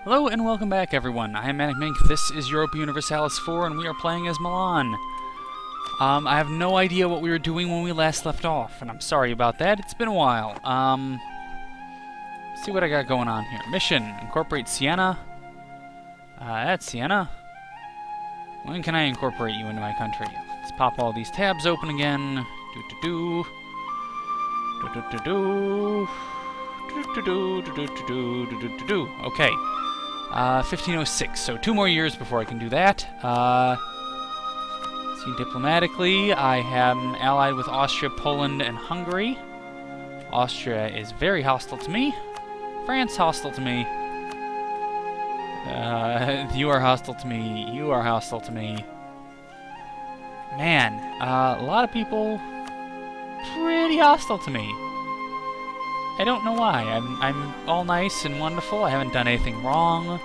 Hello and welcome back, everyone. I am ManicMink. This is Europa Universalis 4, and we are playing as Milan. I have no idea what we were doing when we last left off, and I'm sorry about that. It's been a while. See what I got going on here. Mission: incorporate Siena. That's Siena. When can I incorporate you into my country? Let's pop all these tabs open again. Okay. 1506, so 2 more years before I can do that. See, diplomatically, I am allied with Austria, Poland, and Hungary. Austria is very hostile to me. France, hostile to me. You are hostile to me. You are hostile to me. Man, a lot of people pretty hostile to me. I don't know why. I'm all nice and wonderful. I haven't done anything wrong.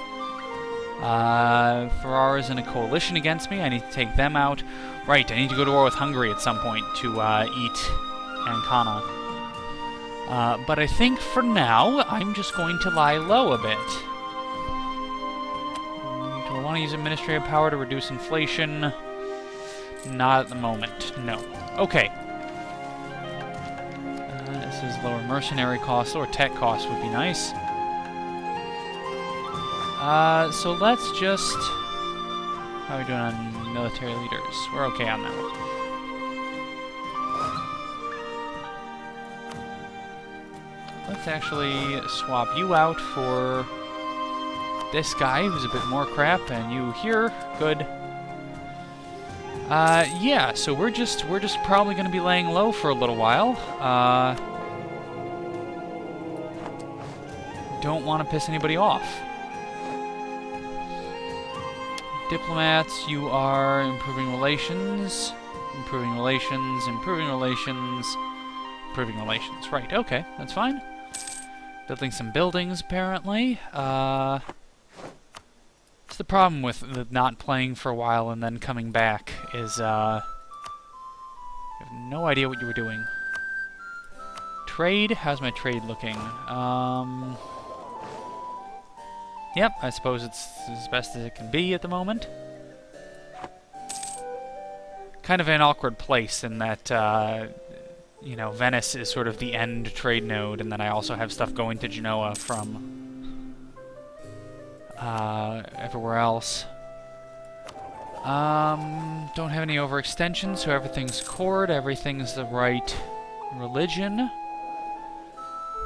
Ferrara's in a coalition against me. I need to take them out. Right, I need to go to war with Hungary at some point to eat Ancona. But I think for now, I'm just going to lie low a bit. Do I want to use administrative power to reduce inflation? Not at the moment, no. Okay. This is lower mercenary costs, or tech costs would be nice. So let's just... How are we doing on military leaders? We're okay on that one. Let's actually swap you out for this guy, who's a bit more crap, and you here. Good. Yeah, so we're just probably going to be laying low for a little while. Don't want to piss anybody off. Diplomats, you are improving relations, improving relations, improving relations, improving relations. Right, okay, that's fine. Building some buildings, apparently. It's the problem with the not playing for a while and then coming back is, you have no idea what you were doing. Trade? How's my trade looking? Yep, I suppose it's as best as it can be at the moment. Kind of an awkward place in that, you know, Venice is sort of the end trade node, and then I also have stuff going to Genoa from everywhere else. Don't have any overextensions, so everything's cored, everything's the right religion.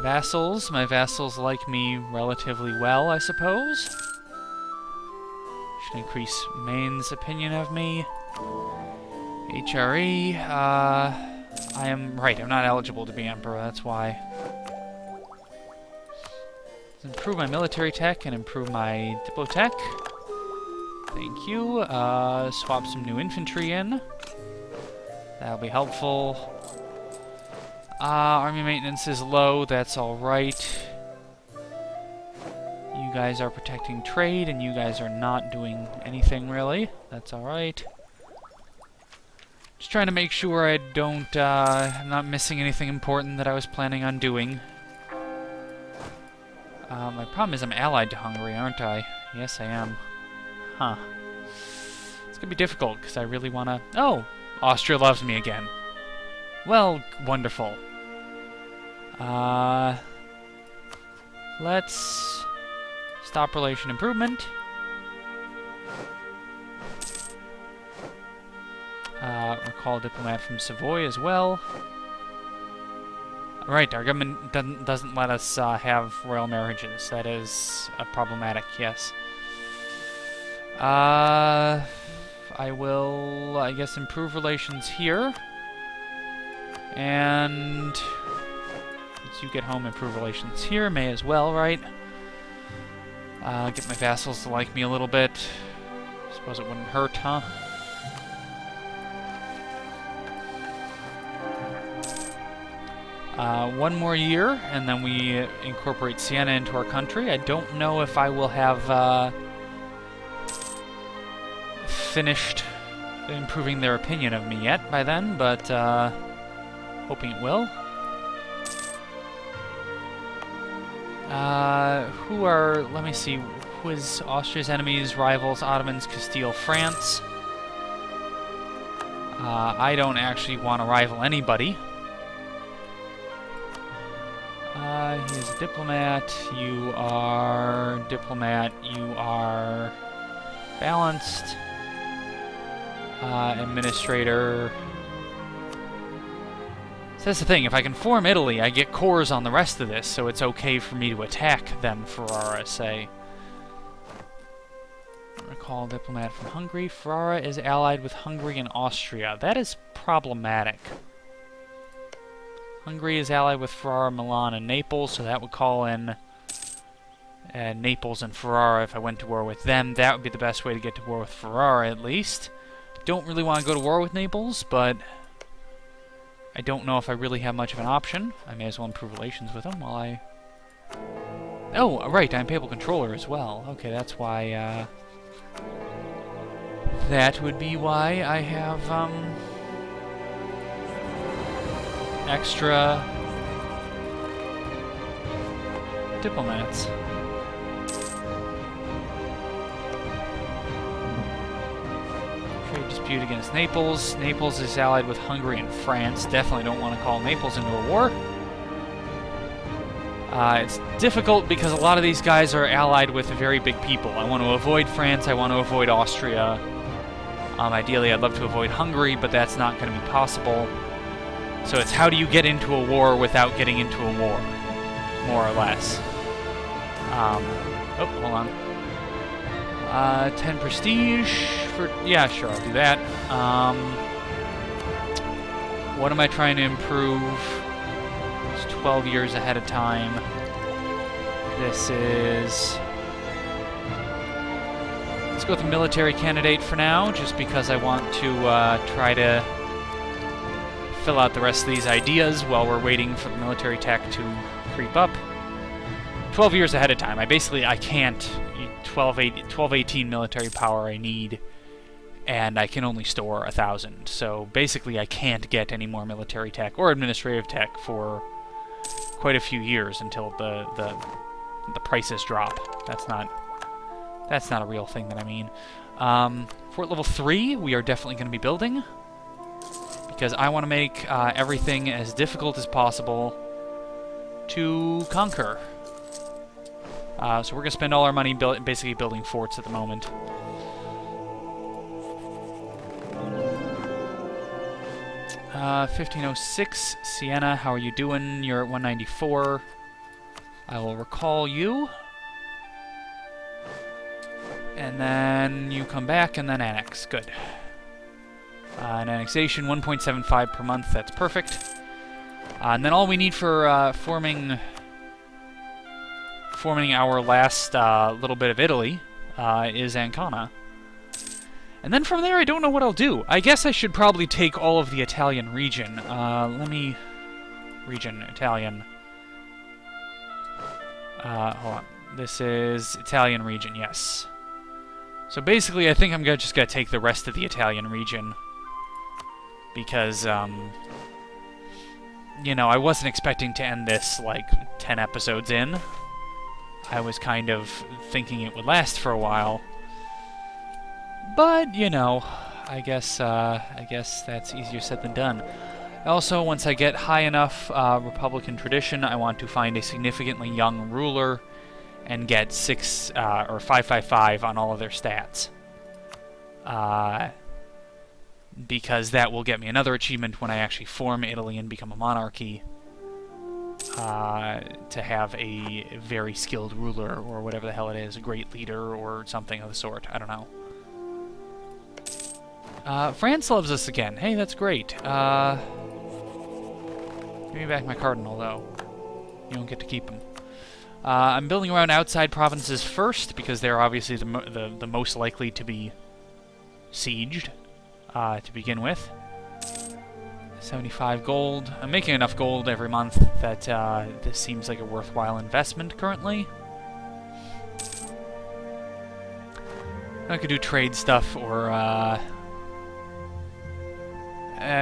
Vassals. My vassals like me relatively well, I suppose. Should increase Maine's opinion of me. HRE. I am... Right, I'm not eligible to be emperor, that's why. Let's improve my military tech and improve my diplotech. Thank you. Swap some new infantry in. That'll be helpful. Army maintenance is low, that's alright. You guys are protecting trade, and you guys are not doing anything, really. That's alright. Just trying to make sure I don't, I'm not missing anything important that I was planning on doing. My problem is I'm allied to Hungary, aren't I? Yes, I am. Huh. It's gonna be difficult, because I really wanna... Oh! Austria loves me again. Well, wonderful. Let's stop relation improvement. Recall a diplomat from Savoy as well. Right, our government doesn't let us have royal marriages. That is problematic, yes. I will, I guess, improve relations here. And once you get home, improve relations here. May as well, right? Get my vassals to like me a little bit. Suppose it wouldn't hurt, huh? One more year, and then we incorporate Siena into our country. I don't know if I will have finished improving their opinion of me yet by then, but hoping it will. Let me see, Who is Austria's enemies, rivals, Ottomans, Castile, France. I don't actually want to rival anybody. He is a diplomat. You are diplomat. You are balanced. Administrator. So that's the thing. If I can form Italy, I get cores on the rest of this, so it's okay for me to attack them, Ferrara, say. Recall diplomat from Hungary. Ferrara is allied with Hungary and Austria. That is problematic. Hungary is allied with Ferrara, Milan, and Naples, so that would call in Naples and Ferrara if I went to war with them. That would be the best way to get to war with Ferrara, at least. Don't really want to go to war with Naples, but I don't know if I really have much of an option. I may as well improve relations with them while I... Oh, right, I'm Papal Controller as well. Okay, that's why, that would be why I have, extra diplomats. Trade dispute against Naples. Naples is allied with Hungary and France. Definitely don't want to call Naples into a war. It's difficult because a lot of these guys are allied with very big people. I want to avoid France. I want to avoid Austria. Ideally, I'd love to avoid Hungary, but that's not going to be possible. So it's how do you get into a war without getting into a war, more or less. Oh, hold on. 10 prestige for... Yeah, sure, I'll do that. What am I trying to improve? It's 12 years ahead of time. This is... Let's go with the military candidate for now, just because I want to try to fill out the rest of these ideas while we're waiting for the military tech to creep up. 12 years ahead of time. I can't... 12, 18 military power I need, and I can only store 1,000. So basically I can't get any more military tech or administrative tech for quite a few years until the prices drop. That's not a real thing that I mean. Fort level 3 we are definitely going to be building, because I want to make everything as difficult as possible to conquer. So we're going to spend all our money basically building forts at the moment. Uh, 1506, Siena, how are you doing? You're at 194. I will recall you. And then you come back and then annex. Good. An annexation, 1.75 per month, that's perfect. And then all we need for forming our last little bit of Italy is Ancona. And then from there, I don't know what I'll do. I guess I should probably take all of the Italian region. Let me... Region, Italian. Hold on. This is Italian region, yes. So basically, I think I'm just gonna take the rest of the Italian region. Because, you know, I wasn't expecting to end this, like, 10 episodes in. I was kind of thinking it would last for a while. But, you know, I guess that's easier said than done. Also, once I get high enough Republican tradition, I want to find a significantly young ruler and get 6 or 555 on all of their stats. Because that will get me another achievement when I actually form Italy and become a monarchy. To have a very skilled ruler, or whatever the hell it is, a great leader, or something of the sort. I don't know. France loves us again. Hey, that's great. Give me back my cardinal, though. You don't get to keep him. I'm building around outside provinces first, because they're obviously the most likely to be sieged, to begin with. 75 gold. I'm making enough gold every month that this seems like a worthwhile investment currently. I could do trade stuff, or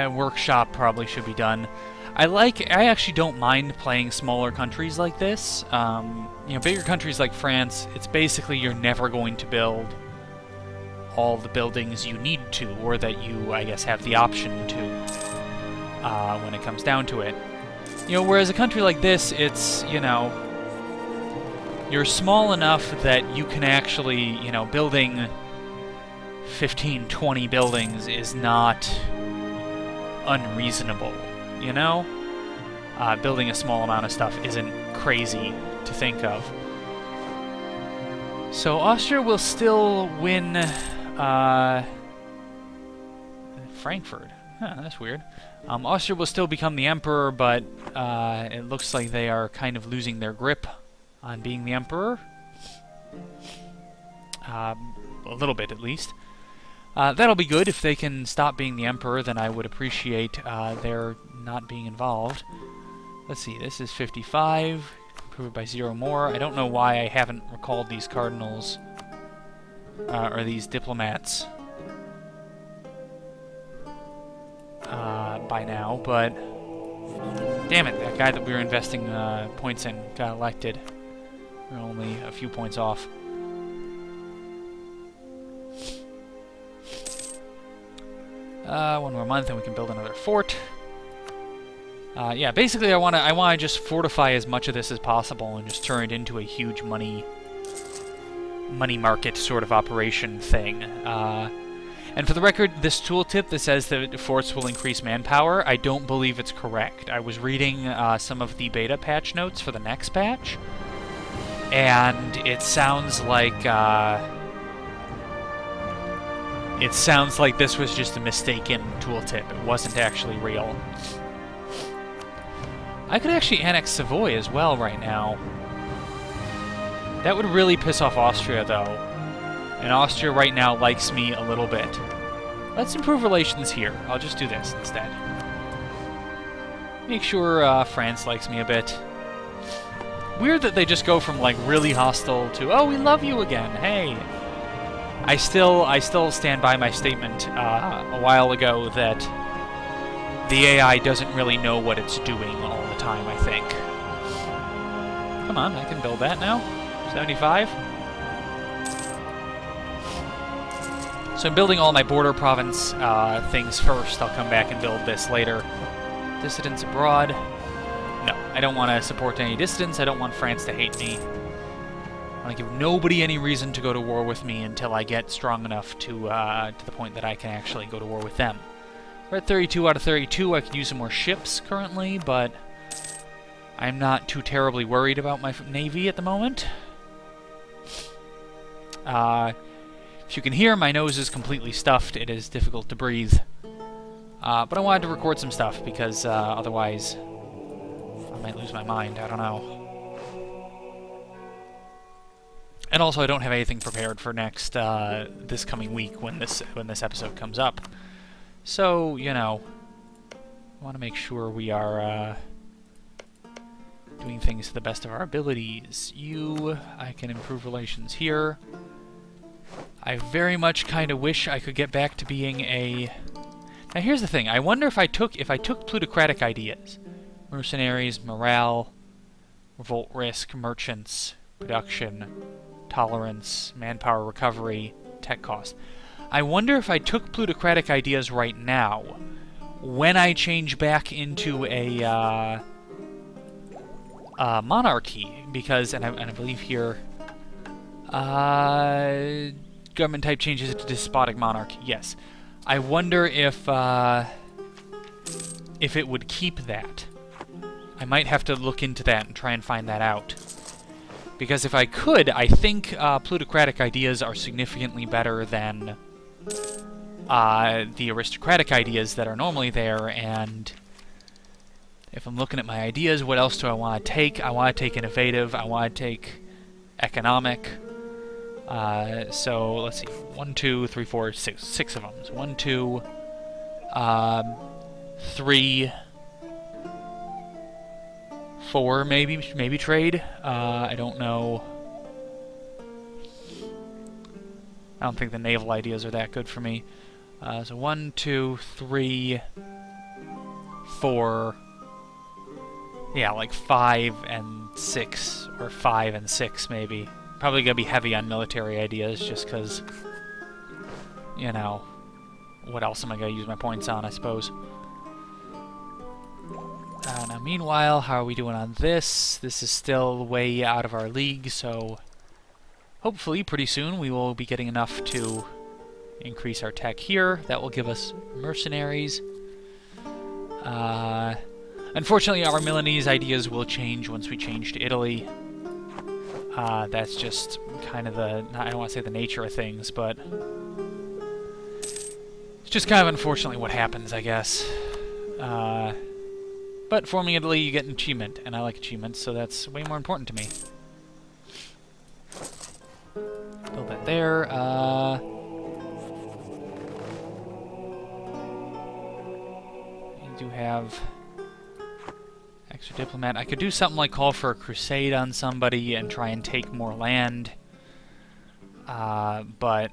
workshop probably should be done. I actually don't mind playing smaller countries like this. You know, bigger countries like France, it's basically you're never going to build all the buildings you need to, or that you, I guess, have the option to, when it comes down to it. You know, whereas a country like this, it's, you know, you're small enough that you can actually, you know, building 15, 20 buildings is not unreasonable, you know? Building a small amount of stuff isn't crazy to think of. So Austria will still win Frankfurt. Huh, that's weird. Austria will still become the emperor, but it looks like they are kind of losing their grip on being the emperor. A little bit, at least. That'll be good. If they can stop being the emperor, then I would appreciate their not being involved. Let's see, this is 55. Improve it by 0 more. I don't know why I haven't recalled these cardinals, or these diplomats, by now, but damn it, that guy that we were investing points in got elected. We're only a few points off. One more month and we can build another fort. Yeah, basically I want to just fortify as much of this as possible and just turn it into a huge money market sort of operation thing. And for the record, this tooltip that says that forts will increase manpower, I don't believe it's correct. I was reading some of the beta patch notes for the next patch, and it sounds like this was just a mistaken tooltip. It wasn't actually real. I could actually annex Savoy as well right now. That would really piss off Austria, though. And Austria right now likes me a little bit. Let's improve relations here. I'll just do this instead. Make sure France likes me a bit. Weird that they just go from, like, really hostile to, oh, we love you again, hey. I still stand by my statement a while ago that the AI doesn't really know what it's doing all the time, I think. Come on, I can build that now. 75. So I'm building all my border province things first. I'll come back and build this later. Dissidents abroad. No, I don't want to support any dissidents. I don't want France to hate me. I want to give nobody any reason to go to war with me until I get strong enough to the point that I can actually go to war with them. We're at 32 out of 32. I could use some more ships currently, but I'm not too terribly worried about my navy at the moment. If you can hear, my nose is completely stuffed. It is difficult to breathe. But I wanted to record some stuff because otherwise I might lose my mind. I don't know. And also, I don't have anything prepared for next this coming week when this episode comes up. So, you know, I want to make sure we are doing things to the best of our abilities. I can improve relations here. I very much kind of wish I could get back to being a... Now here's the thing. I wonder if I took plutocratic ideas. Mercenaries, morale, revolt risk, merchants, production, tolerance, manpower recovery, tech cost. I wonder if I took plutocratic ideas right now, when I change back into a monarchy, because, and I believe here, government type changes to despotic monarchy. Yes, I wonder if it would keep that. I might have to look into that and try and find that out. Because if I could, I think plutocratic ideas are significantly better than the aristocratic ideas that are normally there, and if I'm looking at my ideas, what else do I want to take? I want to take innovative, I want to take economic. So, let's see, 1, 2, 3, 4, 6. 6 of them. So 1, 2, 3, 4, maybe trade. I don't know. I don't think the naval ideas are that good for me. So 1, 2, 3, 4, Yeah, like 5 and 6, or 5 and 6 maybe. Probably gonna be heavy on military ideas, just because, you know, what else am I gonna use my points on, I suppose. Now meanwhile, how are we doing on this? This is still way out of our league, so hopefully pretty soon we will be getting enough to increase our tech here. That will give us mercenaries. Unfortunately, our Milanese ideas will change once we change to Italy. That's just kind of the, I don't want to say the nature of things, but it's just kind of unfortunately what happens, I guess. But forming Italy, you get an achievement, and I like achievements, so that's way more important to me. Build that there. You do have extra diplomat. I could do something like call for a crusade on somebody and try and take more land. But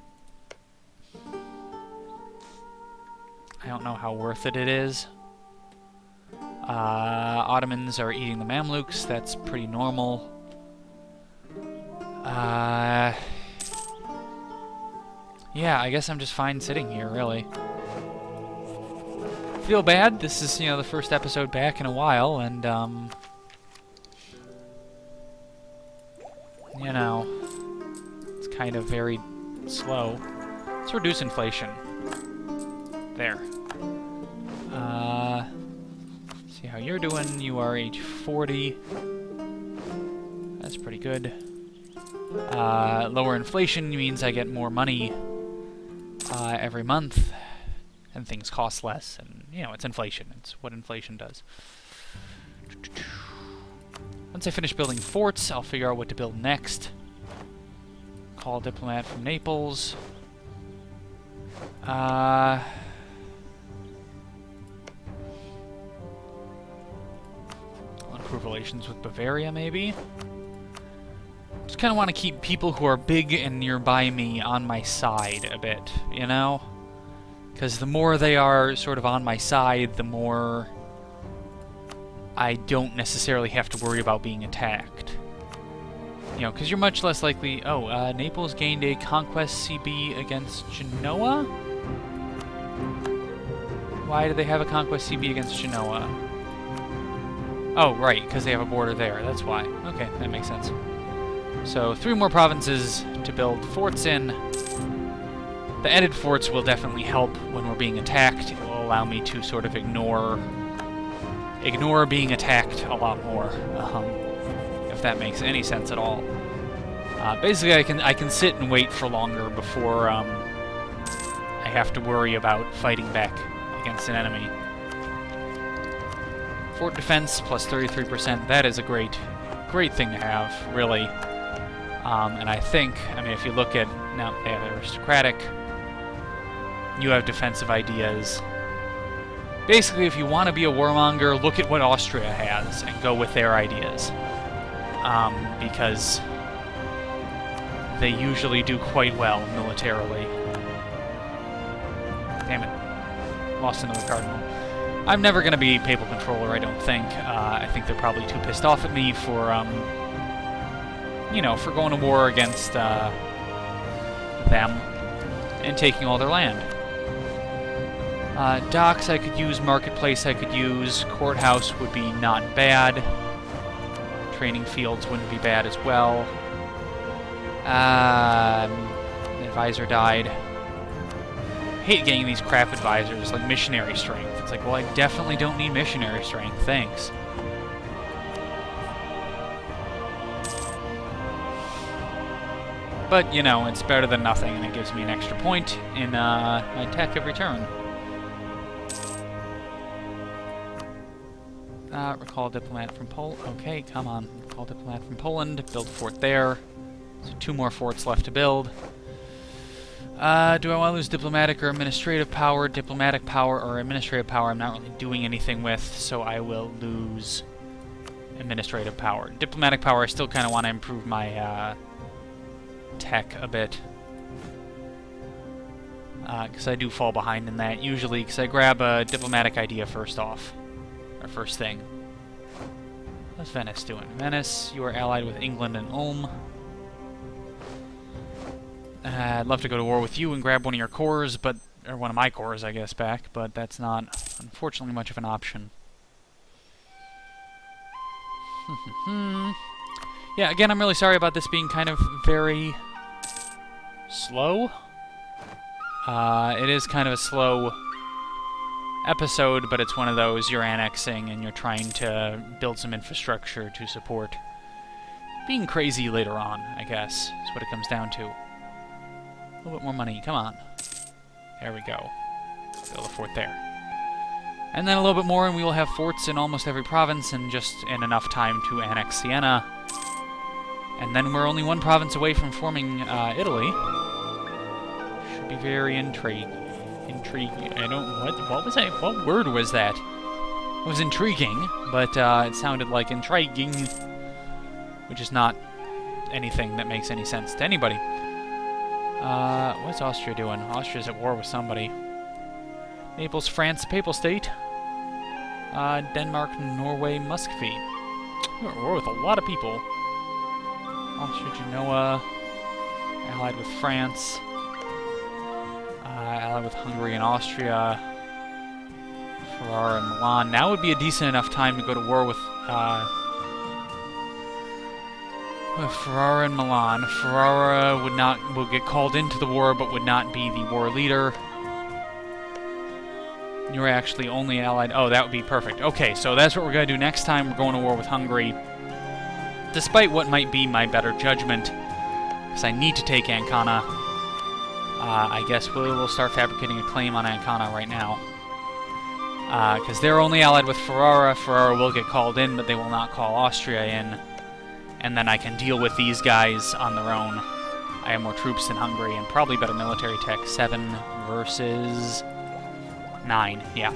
I don't know how worth it is. Ottomans are eating the Mamluks. That's pretty normal. Yeah, I guess I'm just fine sitting here, really. Feel bad. This is, the first episode back in a while, and, it's kind of very slow. Let's reduce inflation. There. See how you're doing. You are age 40. That's pretty good. Lower inflation means I get more money every month, and things cost less, and, it's inflation. It's what inflation does. Once I finish building forts, I'll figure out what to build next. Call a diplomat from Naples. Improve relations with Bavaria, maybe? Just kind of want to keep people who are big and nearby me on my side a bit, Because the more they are sort of on my side, the more I don't necessarily have to worry about being attacked. Because you're much less likely... Oh, Naples gained a conquest CB against Genoa? Why do they have a conquest CB against Genoa? Oh, right, because they have a border there. That's why. Okay, that makes sense. So, 3 more provinces to build forts in. The added forts will definitely help when we're being attacked. It will allow me to sort of ignore being attacked a lot more, if that makes any sense at all. Basically, I can sit and wait for longer before I have to worry about fighting back against an enemy. Fort defense plus 33%. That is a great thing to have, really. And I think, if you look at now, they have aristocratic. You have defensive ideas. Basically, if you want to be a warmonger, look at what Austria has and go with their ideas. Because they usually do quite well militarily. Damn it. Lost another cardinal. I'm never going to be papal controller, I don't think. I think they're probably too pissed off at me for, for going to war against them and taking all their land. Docks I could use, marketplace I could use, courthouse would be not bad. Training fields wouldn't be bad as well. Advisor died. I hate getting these crap advisors, like missionary strength. It's like, well, I definitely don't need missionary strength, thanks. But, it's better than nothing, and it gives me an extra point in my tech every turn. Recall a diplomat from Poland. Okay, come on. Recall a diplomat from Poland. Build a fort there. So 2 more forts left to build. Do I want to lose diplomatic or administrative power? Diplomatic power or administrative power I'm not really doing anything with, so I will lose administrative power. Diplomatic power, I still kind of want to improve my tech a bit. Because I do fall behind in that, usually, because I grab a diplomatic idea first thing. What's Venice doing? Venice, you are allied with England and Ulm. I'd love to go to war with you and grab one of your cores, but... or one of my cores, I guess, back, but that's not, unfortunately, much of an option. Yeah, again, I'm really sorry about this being kind of very... slow? It is kind of a slow episode, but it's one of those you're annexing and you're trying to build some infrastructure to support being crazy later on, I guess, is what it comes down to. A little bit more money, come on. There we go. Build a fort there. And then a little bit more and we will have forts in almost every province and just in enough time to annex Siena. And then we're only one province away from forming Italy. Should be very intriguing. I don't... What was that? What word was that? It was intriguing, but it sounded like intriguing, which is not anything that makes any sense to anybody. What's Austria doing? Austria's at war with somebody. Naples, France, Papal State. Denmark, Norway, Muscovy. We're at war with a lot of people. Austria, Genoa, allied with France. Allied with Hungary and Austria. Ferrara and Milan. Now would be a decent enough time to go to war with Ferrara and Milan. Ferrara will get called into the war, but would not be the war leader. You're actually only allied... Oh, that would be perfect. Okay, so that's what we're going to do next time. We're going to war with Hungary. Despite what might be my better judgment, because I need to take Ancona, I guess we'll start fabricating a claim on Ancona right now. Because they're only allied with Ferrara. Ferrara will get called in, but they will not call Austria in. And then I can deal with these guys on their own. I have more troops than Hungary, and probably better military tech. 7 versus 9, yeah.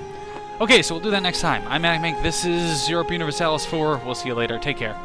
Okay, so we'll do that next time. I'm ManicMink, this is Europa Universalis 4. We'll see you later. Take care.